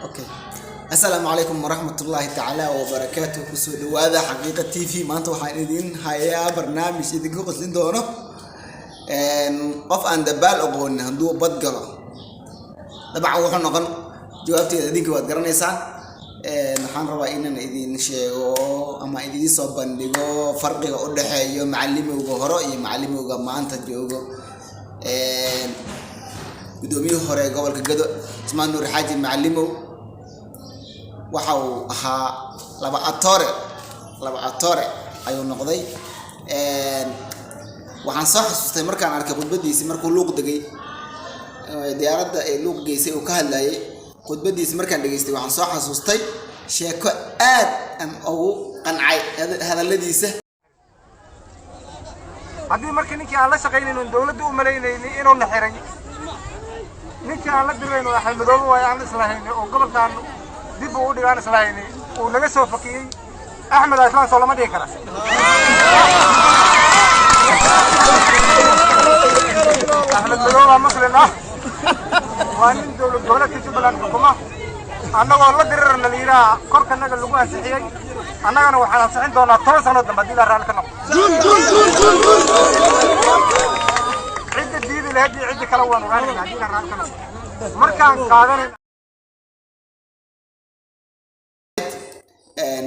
اوكي السلام عليكم ورحمة الله تعالى وبركاته كسود هذا حقيقة تي في ما انتم حايدين هيا برنامج إذا قلت دونه قف عند بال أقول هندو بدقرة طبعا وحنا نقول جوابتي هذيك وقرن إنسان نحن رواينا إذا نشيء أما إذا صبنا لجو فرق قد حي معلمي وجهراء معلمي وجماعة أنت جوجو بدومي هراء قبل كجدو اسمه نور حاجي معلمه waxau ahaa laba atore ayuu noqday waxaan soo xasuustay markaan arkay khudbadiisa markuu luuq dagay diyaaradda ee luuq geysay oo ka hadlayay khudbadiisa markaan dhageystay waxaan soo xasuustay sheeko aad aan ugu qancay hadaladiisa haddii markii ninkii aan la shaqaynayno dawladdu u maleynayay inuu la xiray ninkii aan la dirayno waxa madoobo way aan islahayn oo gobolkan dib u dhigaan islaayni oo naga soo fakiyay Axmed Islaan soo lama dhigi kara Axmed Madooba maslina waa nin dowladda Jubbaland xukuma annagoo la dirarna liiraa korkanaga lagu ansixiyay annagana waxaan ansixin doonaa 10 sano dambe hadii la raali ka noqdo cidda diidi lahayd cidda kala waan ogaanayna hadii la raali ka noqdo markaan qaadanay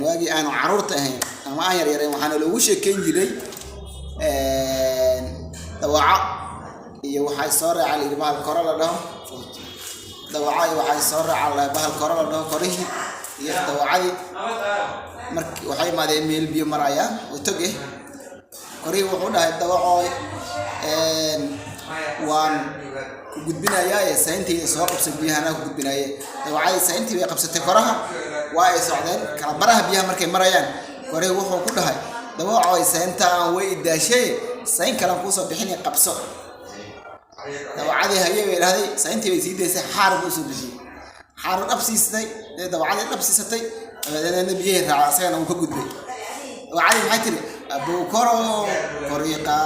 waagi aan caruurta ahayn ama aan yaryareen waxaan loogu sheekeyn jiray dawaca iyo waxay soo raacay bahal koro la dhaho dawaca iyo waxay soo raacay bahal koro la dhaho korihi iyo dawacadi markii waxay maadeen meel biyo maraya oo toge korihi wuxuu dhahay dawaco waan ku gudbinayaa sayntii soo qabsan biyahana ku gudbinayaa dawacadi sayntii way qabsatay koraha waa ay socdeen kala baraha biyaha markay marayaan korihi wuxuu ku dhahay dawaco saynta aan way daashay sayn kala ku soo bixin qabso dawacadi hayay weeraday sayntii way siideysay xaarad u soo bixiyay xaarad absiisay dawacadi absiisatay abadeena biyaha raacaysan oo ka gudbay dawacadi maxay tiri abu koro koriqa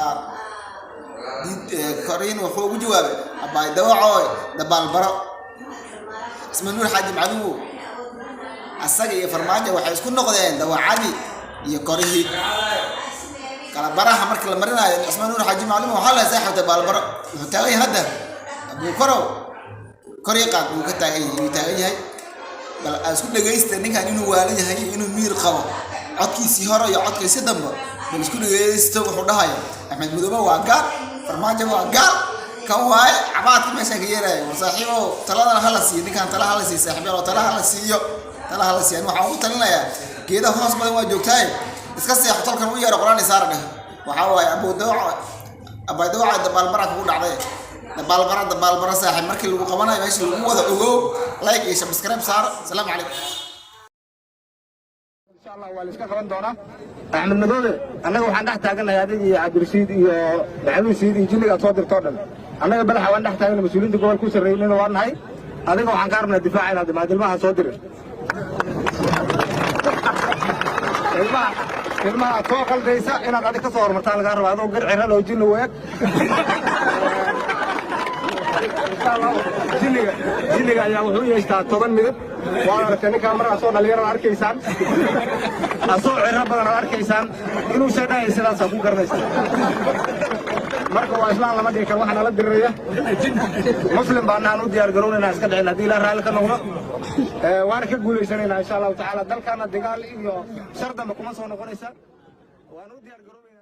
كورين وحوق جوابه أباي دواعي دبال برا اسمه نور حاجي معلوم الساقي فرماجة وحيس كل نقدين دواعي يكوريه كلا برا حمر كلا مرنا اسمه نور حاجي معلوم وحلا ساحة دبال برا متاعي هذا أبو كرو كوريقا أبو كتاعي متاعي هاي بل أسكت لجيست إنك إنه والد هاي إنه مير قوى عطكي سهرة يا عطكي سدمر بل أسكت لجيست وحده هاي أحمد مدوبة وعقار فرماجة وقال كواي عبادك ما شاكيره وصاحبه طلعنا هالسي دي كان طلع هالسي صاحبي لو طلع هالسي أنا وحاول طلعنا يا كده خلاص بدنا وجوكاي بس كسي يحطوا لكم ويا رقراني صارنا وحاول أبو دوع دبال برا كقول عليه دبال برا صاحب مركل وقمنا ماشي هو ذا لايك إيش سبسكرايب صار السلام عليكم إن شاء الله والإسكان كمان دونا أحمد مدودة أنا وحنا نحتاجنا هذه عبد الرشيد بعمل الرشيد يجيني أصوات الطردن أنا قبل حوالي نحتاجنا مسؤولين تقول كل سريين وارن هاي هذا هو حنكر من الدفاع هذا ما دلما صدر الماء فوق الرئيسة أنا قاعد كصور مثال قارب هذا وقرع هذا وجين وياك جيني قاعد يعمل هو يشتغل طبعا مدة وأنا كأني كاميرا أصور على أركيسان أصور عرب على أركيسان إنه شدا يصير سبوك كرنيس مركو إسلام لما ديك واحد على الدرية مسلم بأننا نودي أرجعون الناس كده إن هذه لا رأي كنونا وأنا كقول إنساننا إن شاء الله تعالى دل كان الدجال إياه شرط ما كمان صون قريسان ونودي أرجعون